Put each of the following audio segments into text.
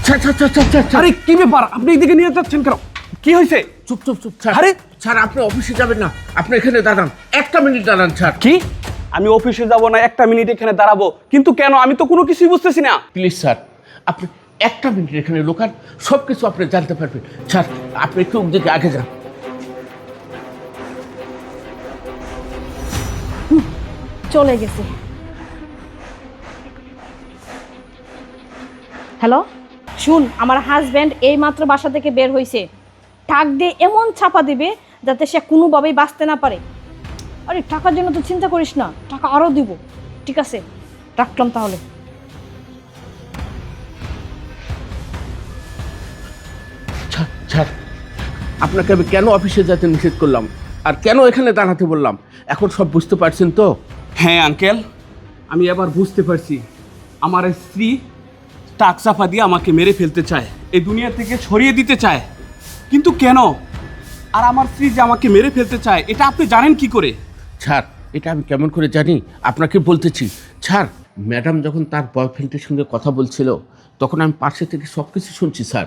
ছাড় ছাড় ছাড় ছাড় ছাড় ছাড়। আরে কি ব্যাপার, আপনি এইদিকে নিয়ে যাচ্ছেন কেন? কি হয়েছে? চুপ চুপ চুপ ছাড়। আরে ছাড়, আপনি অফিসে যাবেন না, আপনি এখানে দাঁড়ান, 1 মিনিট দাঁড়ান। ছাড়। কি? আমি অফিসে যাব না, 1 মিনিট এখানে দাঁড়াবো? কিন্তু কেন? আমি তো কোনো কিছুই বুঝতেছি না। প্লিজ স্যার, আপনি 1 মিনিট এখানে লোকান, সব কিছু আপনি জানতে পারবেন। স্যার, আপনি একটু দিকে আগে যান। চলে গেছে। হ্যালো, শুন, আমার হাজব্যান্ড এইমাত্র বাসা থেকে বের হয়েছে। টাক দিয়ে এমন ছাপা দিবে যাতে সে কোনোভাবেই বাঁচতে না পারে। আরে টাকার জন্য তো চিন্তা করিস না, টাকা আরও দিব। ঠিক আছে, রাখলাম তাহলে। ছাড় ছাড়, আপনাকে আমি কেন অফিসে যেতে নিষেধ করলাম আর কেন এখানে দাঁড়াতে বললাম, এখন সব বুঝতে পারছেন তো? হ্যাঁ আঙ্কেল, আমি এবার বুঝতে পারছি। আমার স্ত্রী টাক চাপা দিয়ে আমাকে মেরে ফেলতে চায়, এই দুনিয়া থেকে সরিয়ে দিতে চায়। কিন্তু কেন? আর আমার স্ত্রী যে আমাকে মেরে ফেলতে চায়, এটা আপনি জানেন কি করে? ছাড়, এটা আমি কেমন করে জানি আপনাকে বলতেছি। ছাড়, ম্যাডাম যখন তার বয়ফ্রেন্ডের সঙ্গে কথা বলছিল তখন আমি পাশে থেকে সব কিছু শুনছি। স্যার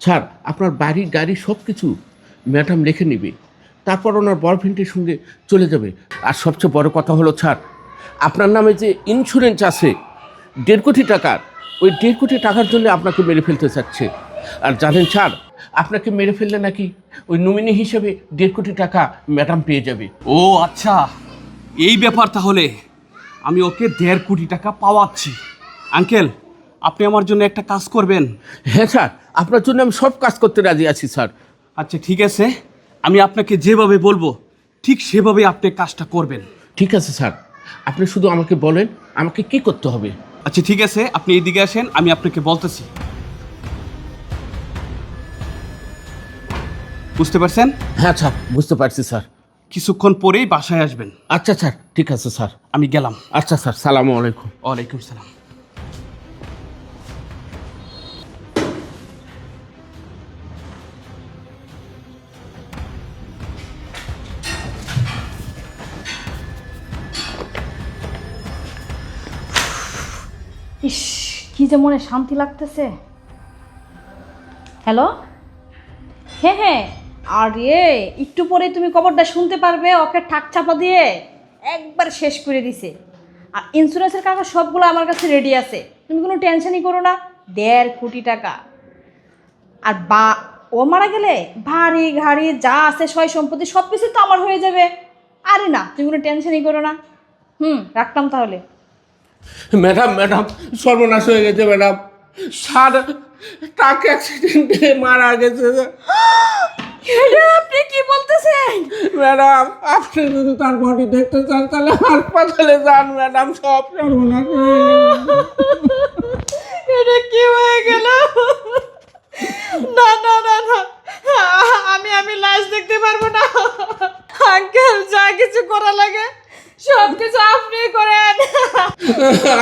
ছাড়, আপনার বাড়ি গাড়ি সব কিছু ম্যাডাম লিখে নেবে, তারপর ওনার বয়ফ্রেন্ডের সঙ্গে চলে যাবে। আর সবচেয়ে বড় কথা হলো স্যার, আপনার নামে যে ইন্স্যুরেন্স আছে 1.5 কোটি টাকার, ওই 1.5 কোটি টাকার জন্য আপনাকে মেরে ফেলতে চাচ্ছে। আর জানেন স্যার, আপনাকে মেরে ফেললে নাকি ওই নমিনি হিসেবে 1.5 কোটি টাকা ম্যাডাম পেয়ে যাবে। ও আচ্ছা, এই ব্যাপার তাহলে। আমি ওকে 1.5 কোটি টাকা পাওয়াচ্ছি। আঙ্কেল, আপনি আমার জন্য একটা কাজ করবেন? হ্যাঁ স্যার, আপনার জন্য আমি সব কাজ করতে রাজি আছি স্যার। আচ্ছা ঠিক আছে, আমি আপনাকে যেভাবে বলবো ঠিক সেভাবে আপনি কাজটা করবেন। ঠিক আছে স্যার, আপনি শুধু আমাকে বলেন আমাকে কি করতে হবে। আচ্ছা ঠিক আছে, আপনি এইদিকে আসেন, আমি আপনাকে বলতেছি। বুঝতে পারছেন? হ্যাঁ স্যার, বুঝতে পারছি স্যার। কিছুক্ষণ পরেই বাসায় আসবেন। আচ্ছা স্যার, ঠিক আছে স্যার। আমি গেলাম। আচ্ছা স্যার, সালামু আলাইকুম। ওয়ালাইকুম সালাম। ইস, কি যে মনে শান্তি লাগতেছে। হ্যালো, হ্যাঁ হ্যাঁ, আরে একটু পরে তুমি খবরটা শুনতে পারবে। ওকে ঠাক চাপা দিয়ে একবার শেষ করে দিছে। আর ইন্স্যুরেন্সের কাগজ সবগুলো আমার কাছে রেডি আছে, তুমি কোনো টেনশনই করো না। 1.5 কোটি টাকা। আর ও মারা গেলে ভারী ঘাড়ি যা আছে সয় সম্পত্তি সব কিছু তো আমার হয়ে যাবে। আরে না, তুমি কোনো টেনশনই করো না। রাখলাম তাহলে। ম্যাডাম ম্যাডাম, সর্বনাশ হয়ে গেছে ম্যাডাম। স্যার ট্রাক অ্যাক্সিডেন্টে মারা গেছে। এটা আপনি কি বলতেছেন? ম্যাডাম, আপনি যদি তার বডি দেখতে চান তাহলে হাসপাতালে যান ম্যাডাম, সব সর্বনাশ হয়ে গেছে। এটা কি হয়ে গেল? না না না না, আমি লাশ দেখতে পারবো না। আঙ্কেল, যা কিছু করা লাগে সব কিছু আপনি করেন।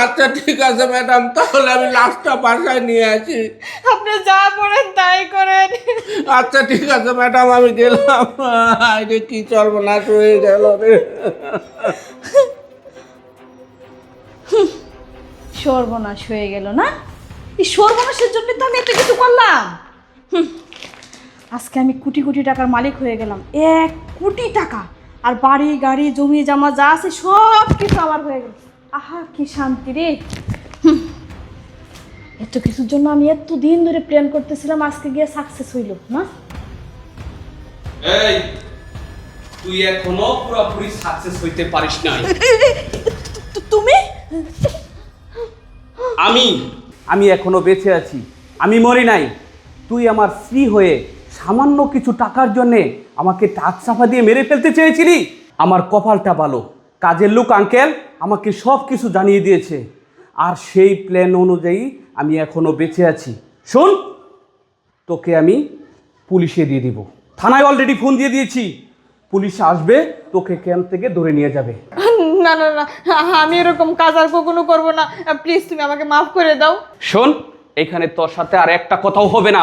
আচ্ছা ঠিক আছে ম্যাডাম, তাহলে আমি লাশটা বাসায় নিয়ে আসি। আপনি যা বলেন তাই করেন। আচ্ছা ঠিক আছে ম্যাডাম, আমি গেলাম। আরে কি সর্বনাশ হয়ে গেল রে। সর্বনাশ হয়ে গেল না? এই সর্বনাশের জন্য তো আমি এত কিছু করলাম। আজকে আমি কোটি কোটি টাকার মালিক হয়ে গেলাম। 1 কোটি টাকা। আর বাড়ি গাড়ি জমি জমা যা আছে সব কিছু আমার হয়ে গেল। আহা, কি শান্তি রে। এত কিছুর জন্য আমি এত দিন ধরে প্ল্যান করতেছিলাম, আজকে গিয়ে সাকসেস হইল না? এই, তুই এখনো পুরোপুরি সাকসেস হইতে পারিস নাই। তুমি? আমি এখনো বেঁচে আছি, আমি মরি নাই। তুই আমার স্ত্রী হয়ে সামান্য কিছু টাকার জন্যে আমাকে টাক চাপা দিয়ে মেরে ফেলতে চেয়েছিলি। আমার কপালটা ভালো, কাজের লোক আঙ্কেল আমাকে সব কিছু জানিয়ে দিয়েছে। আর সেই প্ল্যান অনুযায়ী আমি এখনো বেঁচে আছি। শোন, তোকে আমি পুলিশে দিয়ে দিব। থানায় অলরেডি ফোন দিয়ে দিয়েছি, পুলিশ আসবে, তোকে ক্যাম্প থেকে ধরে নিয়ে যাবে। না না না, আমি এরকম কাজ আর কখনো করবো না। প্লিজ তুমি আমাকে মাফ করে দাও। শোন, এখানে তোর সাথে আর একটা কথাও হবে না,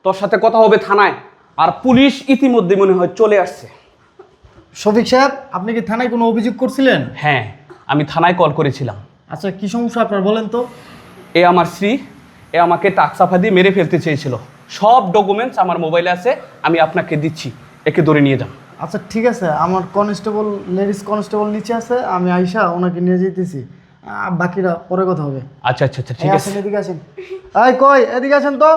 তোর সাথে কথা হবে থানায়। আর পুলিশ ইতিমধ্যে মনে হয় চলে আসছে। শফিক সাহেব, আপনি কি থানায় কোনো অভিযোগ করছিলেন? হ্যাঁ, আমি থানায় কল করেছিলাম। আচ্ছা, কি সমস্যা আপনার বলেন তো। এ আমার স্ত্রী, এ আমাকে টাকসাফা দিয়ে মেরে ফেলতে চেয়েছিল। সব ডকুমেন্টস আমার মোবাইলে আছে, আমি আপনাকে দিচ্ছি, একে ধরে নিয়ে যান। আচ্ছা ঠিক আছে, আমার কনস্টেবল, লেডিস কনস্টেবল নিচে আছে, আমি আইসা ওনাকে নিয়ে যেতেছি, বাকিরা পরে কথা হবে। আচ্ছা আচ্ছা আচ্ছা, ঠিক আছে। আসেন, এদিকে আসেন। এই কই, এদিকে আসেন তো।